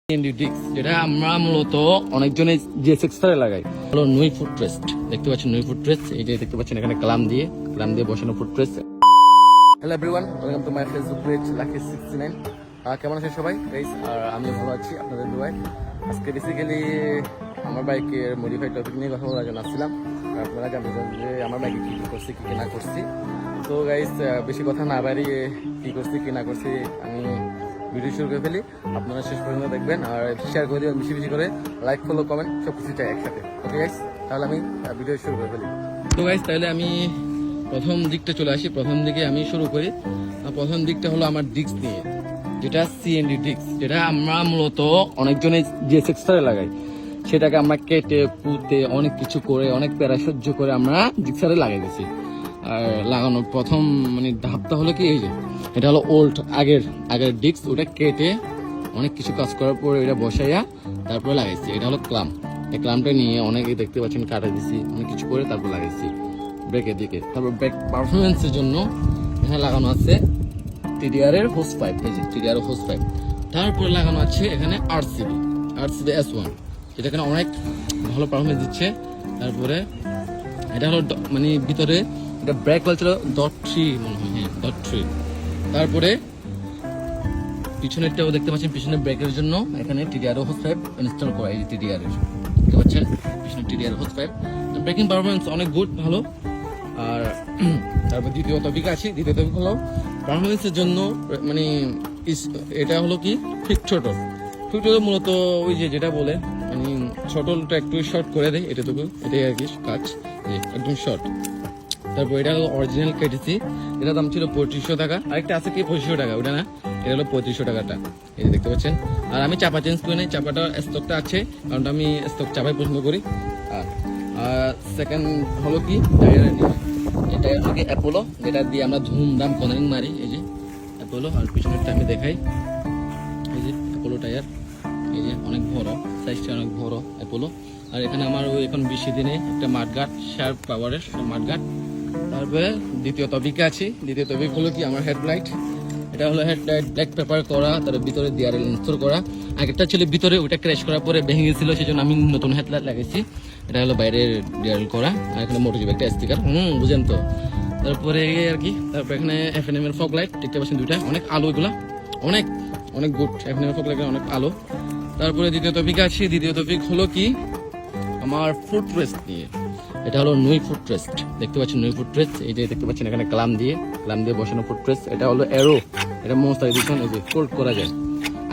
যেটা আমরা মূলত অনেকজনে জিএসএক্স-এ লাগাই হলো নুই ফুট রেস্ট। দেখতে পাচ্ছেন নুই ফুট রেস্ট, এই যে দেখতে পাচ্ছেন এখানে ক্লাম দিয়ে বসানো foot rest. Hello everyone, welcome to my Facebook page Lucky69। কেমন আছেন সবাই গাইস? আর আমি ভালো আছি আপনাদের দোয়ায়। আজকে বেসিক্যালি আমার বাইকের মডিফাইড টপিক নিয়ে কথা বলার জন্য আসছিলাম। আপনারা জানতে চান যে আমার বাইকে কী করছি কী না করছি। তো গাইস বেশি কথা না বাড়িয়ে কী করছি কী না করছি আমি ভিডিও শুরু করে ফেলি। আপনারা শেষ পর্যন্ত দেখবেন আর শেয়ার করে দেবেন বেশি বেশি করে, লাইক ফলো কমেন্ট সব কিছু চাই একসাথে। ওকে গাইস, তাহলে আমি ভিডিও শুরু করে ফেলি। তো গাইস তাহলে আমি প্রথম দিকটা চলে আসি। প্রথম দিকে আমি শুরু করি। প্রথম দিকটা হলো আমার ডিস্ক নিয়ে, যেটা সিএনডি ডিস্ক, যেটা আমরা মূলত অনেকজনে জিএসএক্স-এ লাগাই। সেটাকে আমরা কেটে পুঁতে অনেক কিছু করে অনেক প্যারা সহ্য করে আমরা ডিক্সারে লাগাই দিয়েছি। আর লাগানোর প্রথম ধাপটা হলো কি, এই যে এটা হলো ওল্ড আগের ডিস্ক, ওটা কেটে অনেক কিছু কাজ করার পরে এটা বসাইয়া তারপরে লাগাইছি। এটা হলো ক্লাম। এই ক্লামটা নিয়ে অনেকে দেখতে পাচ্ছেন কাটা দিছি, অনেক কিছু করে তারপর লাগাইছি ব্রেকের দিকে। তারপর ব্রেক পারফরমেন্সের জন্য এখানে লাগানো আছে টিডিআর এর হোস পাইপ, এই যে টিডিআর এর হোস পাইপ। তারপরে লাগানো আছে এখানে আরসিবি S1, যেটা এখানে অনেক ভালো পারফরমেন্স দিচ্ছে। তারপরে এটা হলো ভিতরে এটা ব্রেক বলছিল .3 মনে হয়, হ্যাঁ .3। তারপরে পিছনেরটাও দেখতে পাচ্ছেন, পিছনের ব্রেকের জন্য এখানে টিডিআর হোস পাইপ ইনস্টল করা। এই টিডিআর এর দেখতে পাচ্ছেন পিছনে TDR hose pipe. Breaking performance অনেক গুড, ভালো। আর তারপর দ্বিতীয় টপিক হলো পারফরমেন্সের জন্য এটা হলো কি ফিক ছোটল মূলত ওই যে যেটা বলে ছোটলটা একটু শর্ট করে দেয়, এটাই আর কি কাজ, একদম শর্ট। তারপর এটা হলো অরিজিনাল কেটেছি, এটা দাম ছিল 3500 টাকা। আরেকটা আছে কি 2500 টাকা, ওটা না, এটা হলো 3500 টাকাটা, এই যে দেখতে পাচ্ছেন। আর আমি চাপা চেঞ্জ করে নেই, চাপাটা স্টকটা আছে কারণ আমি স্টক চাপাই পছন্দ করি। আর সেকেন্ড হলো কি টায়ারের নিয়ে, এটা হলো কি অ্যাপোলো, যেটা দিয়ে আমরা ধুমধাম কর্নারিং মারি। এই যে অ্যাপোলো, আর পিছনেরটা আমি দেখাই, এই যে অ্যাপোলো টায়ার, এই যে অনেক বড় সাইজটা, অনেক বড় অ্যাপোলো। আর এখানে আমার ওই এখন 20 দিনে একটা মাঠগার্ড, শার্প পাওয়ারের মাঠগার্ড। তারপরে দ্বিতীয় টপিকে আছি। দ্বিতীয় টপিক হলো কি আমার হেডলাইট। এটা হলো হেডলাইট ব্ল্যাক পেপার করা, তার ভিতরে ডিআরএল ইনস্টল করা। আগেরটা ছিল ভিতরে, ওইটা ক্র্যাশ করার পরে ভেঙে গেছিল, সেই জন্য আমি নতুন হেডলাইট লাগাইছি। এটা হলো বাইরের ডিআরএল করা। আর এখানে মোটোজিভ একটা স্টিকার, বুঝেন তো। তারপরে আর কি, তারপর এখানে FNM এর ফগ লাইট দেখতে পাচ্ছেন দুইটা, অনেক আলো, এগুলা অনেক অনেক গুড। FNM এর ফগ লাইট অনেক আলো। তারপরে দ্বিতীয় টপিকে আছি। দ্বিতীয় টপিক হলো কি আমার ফুট রেস্ট নিয়ে। এটা হলো নুই ফুট রেস্ট, দেখতে পাচ্ছেন নুই ফুট রেস্ট, এই যে দেখতে পাচ্ছেন এখানে ক্লাম দিয়ে বসানো ফুট রেস্ট। এটা হলো এরো, এটা মনস্টার এডিশন, এই যে ফোল্ড করা যায়।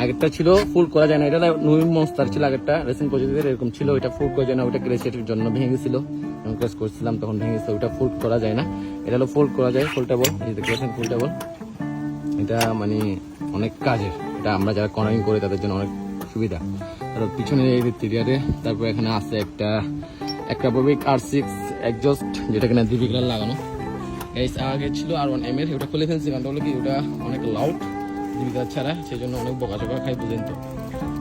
আগেরটা ছিল ফোল্ড করা যায় না, এটা নুই মনস্টার ছিল আগেরটা, রেসিং প্রযুক্তির এরকম ছিল, এটা ফোল্ড করা যায় না, ওটা ক্রেশের জন্য ভেঙে গেছিল, যখন ক্রেশ করছিলাম তখন ভেঙে গেছিল, ওটা ফোল্ড করা যায় না। এটা হলো ফোল্ড করা যায়, ফোল্ডেবল, এই দেখতে পাচ্ছেন ফোল্ডেবল। এটা অনেক কাজের, এটা আমরা যারা কর্নারিং করি তাদের জন্য অনেক সুবিধা। তারপর পিছনে এই টিডিআরে, তারপর এখানে আছে একটা ববিক R6 এক্সজস্ট, যেটা কিনা ডিবি কালার লাগানো। আগে ছিল R1M এর, ওটা খুলে ফেলছি কারণ হলো কি ওটা অনেক লাউড ডিবি কালার ছাড়া, সেই জন্য অনেক বকাঝকা খাই, বুঝেন তো।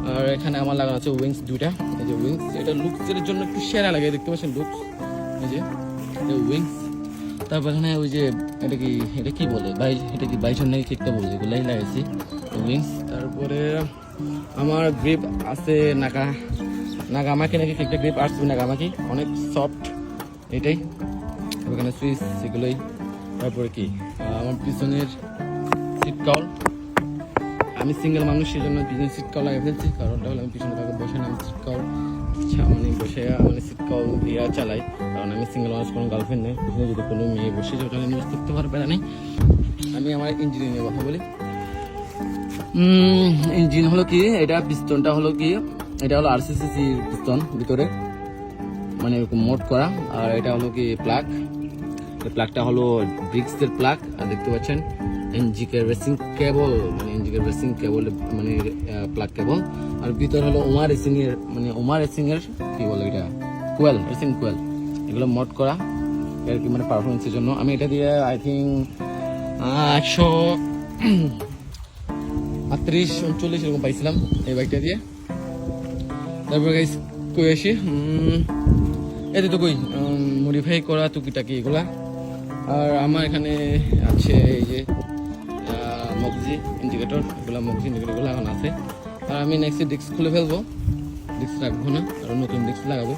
আর এখানে আমার লাগানো আছে উইংস দুইটা, এই যে উইংস, এটা লুকসের জন্য একটু সেরা লাগে, দেখতে পাচ্ছেন লুকস, এই যে উইংস। তারপর এখানে ওই যে এটা কি বলে এটা কি বাইশন নাকি ঠিকটা বলছে, এগুলাই লাগাইছি উইংস। তারপরে আমার গ্রিপ আছে নাগামাকি নাকি ঠিকঠাক গ্রিপ আসছে, নাগামাকি অনেক সফট, এটাই। ওখানে সুইচ, সেগুলোই। তারপরে কি আমার পিছনের সিট কাউল, আমি সিঙ্গেল মানুষ, সেই জন্য পিছনে সিট কাউল লাগিয়ে ফেলছি, কারণটা হলো আমি পিছনে কাউকে বসে না, আমি সিট কাউল বসে সিট কাউল দিয়ে চালাই, কারণ আমি সিঙ্গেল মানুষ, কোনো গার্লফ্রেন্ড নেই। পিছনে যদি কোনো মেয়ে বসে ওটা ইউজ করতে পারবে না। আমি আমার ইঞ্জিন নিয়ে কথা বলি। ইঞ্জিন হলো কি, এটা পিস্টনটা হলো কি, এটা হলো RCCC পিস্টন ভিতরে, এরকম মোড করা। আর এটা হলো কি প্লাগ, এই প্লাগটা হলো ব্রিক্সের প্লাগ। আর দেখতে পাচ্ছেন এনজিকে রেসিং কেবল, প্লাগ কেবল। আর ভিতরে হলো ওমা রেসিং এর কি বলে এটা, রেসিং কোয়েল, এগুলো মোড করা আর কি, পারফরমেন্সের জন্য। আমি এটা দিয়ে আই থিঙ্ক 138-39 এরকম পাইছিলাম এই বাইকটা দিয়ে। তারপর গাইস কই আসি, এতে তো মডিফাই করা টুকিটাকি এগুলা। আর আমার এখানে আছে এই যে মগজি ইন্ডিকেটর, এগুলো মগজি ইন্ডিকেটরগুলো এখন আছে। আর আমি নেক্সট ডিস্ক খুলে ফেলবো, ডিস্ক রাখবো না, আর নতুন ডিস্ক লাগাবো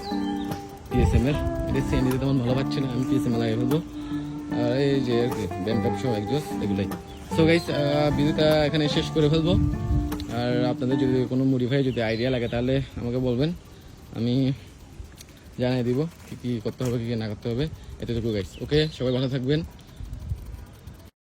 পিএসএম এর। এটা সিএনজি তেমন ভালো পাচ্ছি না, আমি পিএসএম এ লাগিয়ে ফেলবো। আর এই যে ব্যান্ড সব একজোস এগুলাই। সো গাইস ভিডিওটা এখানে শেষ করে ফেলবো। আর আপনাদের যদি কোনো মডিফাই যদি আইডিয়া লাগে তাহলে আমাকে বলবেন, আমি জানিয়ে দিব কি কি করতে হবে কি কি না করতে হবে। এতটুকু গাইস। ওকে, সবাই ভালো থাকবেন।